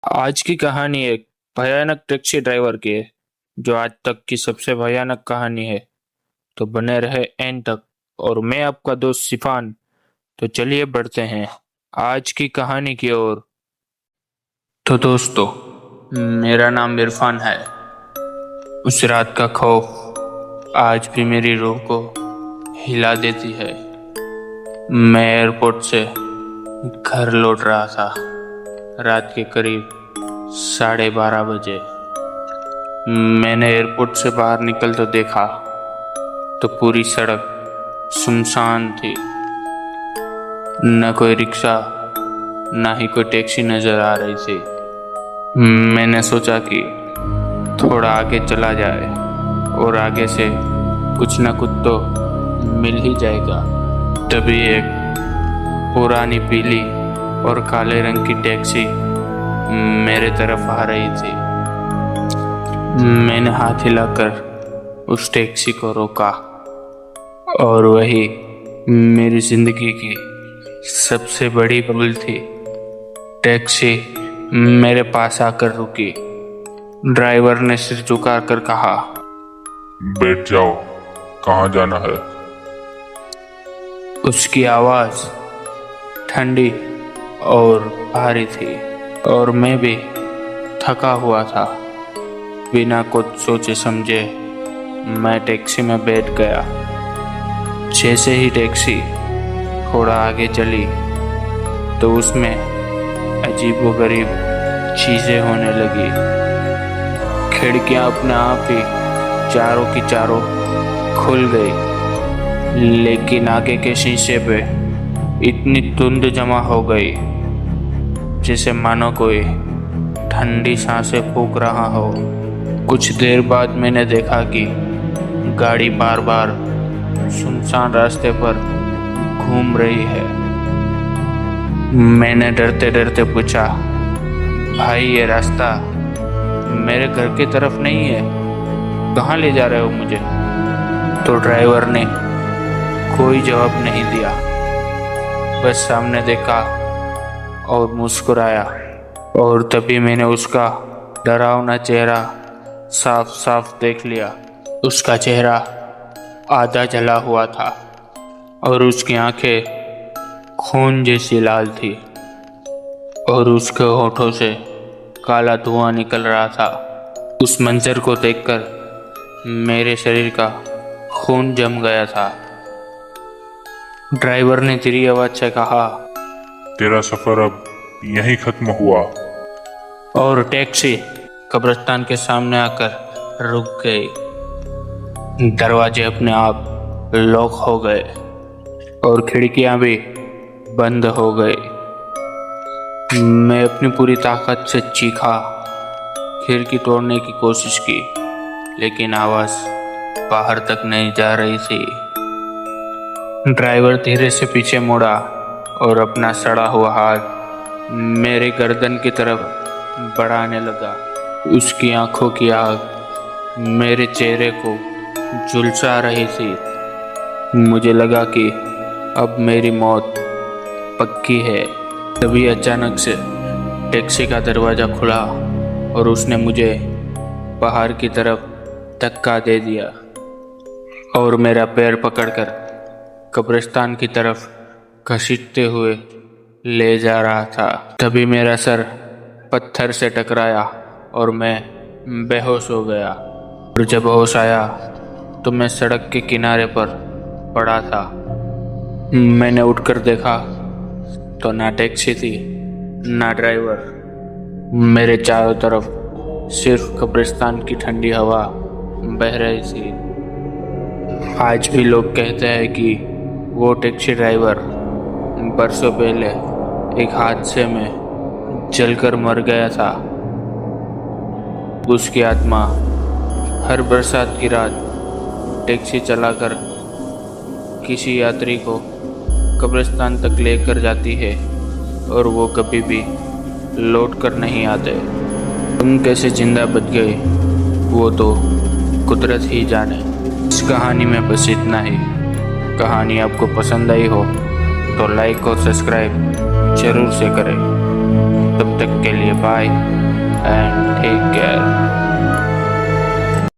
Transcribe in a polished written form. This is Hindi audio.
आज की कहानी एक भयानक टैक्सी ड्राइवर की है, जो आज तक की सबसे भयानक कहानी है। तो बने रहे एंड तक। और मैं आपका दोस्त सिफान। तो चलिए बढ़ते हैं आज की कहानी की ओर। तो दोस्तों, मेरा नाम इरफान है। उस रात का खौफ आज भी मेरी रूह को हिला देती है। मैं एयरपोर्ट से घर लौट रहा था, रात के करीब 12:30 बजे। मैंने एयरपोर्ट से बाहर निकल तो देखा तो पूरी सड़क सुनसान थी। न कोई रिक्शा, ना ही कोई टैक्सी नजर आ रही थी। मैंने सोचा कि थोड़ा आगे चला जाए और आगे से कुछ न कुछ तो मिल ही जाएगा। तभी एक पुरानी पीली और काले रंग की टैक्सी मेरे तरफ आ रही थी। मैंने हाथ हिलाकर उस टैक्सी को रोका और वही मेरी जिंदगी की सबसे बड़ी भूल थी। टैक्सी मेरे पास आकर रुकी। ड्राइवर ने सिर झुकाकर कहा, बैठ जाओ, कहाँ जाना है? उसकी आवाज़ ठंडी और भारी थी और मैं भी थका हुआ था। बिना कुछ सोचे समझे मैं टैक्सी में बैठ गया। जैसे ही टैक्सी थोड़ा आगे चली तो उसमें अजीबोगरीब चीज़ें होने लगी। खिड़कियां अपने आप ही चारों की चारों खुल गई, लेकिन आगे के शीशे पे इतनी धुंध जमा हो गई जैसे मानो कोई ठंडी सांसें फूंक रहा हो। कुछ देर बाद मैंने देखा कि गाड़ी बार बार सुनसान रास्ते पर घूम रही है। मैंने डरते डरते पूछा, भाई ये रास्ता मेरे घर की तरफ नहीं है, कहाँ ले जा रहे हो मुझे? तो ड्राइवर ने कोई जवाब नहीं दिया, बस सामने देखा और मुस्कुराया। और तभी मैंने उसका डरावना चेहरा साफ साफ देख लिया। उसका चेहरा आधा जला हुआ था और उसकी आंखें खून जैसी लाल थी और उसके होठों से काला धुआं निकल रहा था। उस मंजर को देखकर मेरे शरीर का खून जम गया था। ड्राइवर ने धीमी आवाज से कहा, तेरा सफर अब यहीं खत्म हुआ। और टैक्सी कब्रिस्तान के सामने आकर रुक गई। दरवाजे अपने आप लॉक हो गए और खिड़कियां भी बंद हो गई। मैं अपनी पूरी ताकत से चीखा, खिड़की तोड़ने की कोशिश की, लेकिन आवाज़ बाहर तक नहीं जा रही थी। ड्राइवर धीरे से पीछे मुड़ा और अपना सड़ा हुआ हाथ मेरे गर्दन की तरफ बढ़ाने लगा। उसकी आंखों की आग मेरे चेहरे को झुलसा रही थी। मुझे लगा कि अब मेरी मौत पक्की है। तभी अचानक से टैक्सी का दरवाज़ा खुला और उसने मुझे बाहर की तरफ धक्का दे दिया और मेरा पैर पकड़कर कब्रिस्तान की तरफ घसीटते हुए ले जा रहा था। तभी मेरा सर पत्थर से टकराया और मैं बेहोश हो गया। और जब होश आया तो मैं सड़क के किनारे पर पड़ा था। मैंने उठकर देखा तो ना टैक्सी थी ना ड्राइवर। मेरे चारों तरफ सिर्फ कब्रिस्तान की ठंडी हवा बह रही थी। आज भी लोग कहते हैं कि वो टैक्सी ड्राइवर बरसों पहले एक हादसे में जलकर मर गया था। उसकी आत्मा हर बरसात की रात टैक्सी चलाकर किसी यात्री को कब्रिस्तान तक लेकर जाती है और वो कभी भी लौट कर नहीं आते। तुम कैसे जिंदा बच गए वो तो कुदरत ही जाने। इस कहानी में बस इतना ही। कहानी आपको पसंद आई हो तो लाइक और सब्सक्राइब जरूर से करें। तब तक के लिए बाय एंड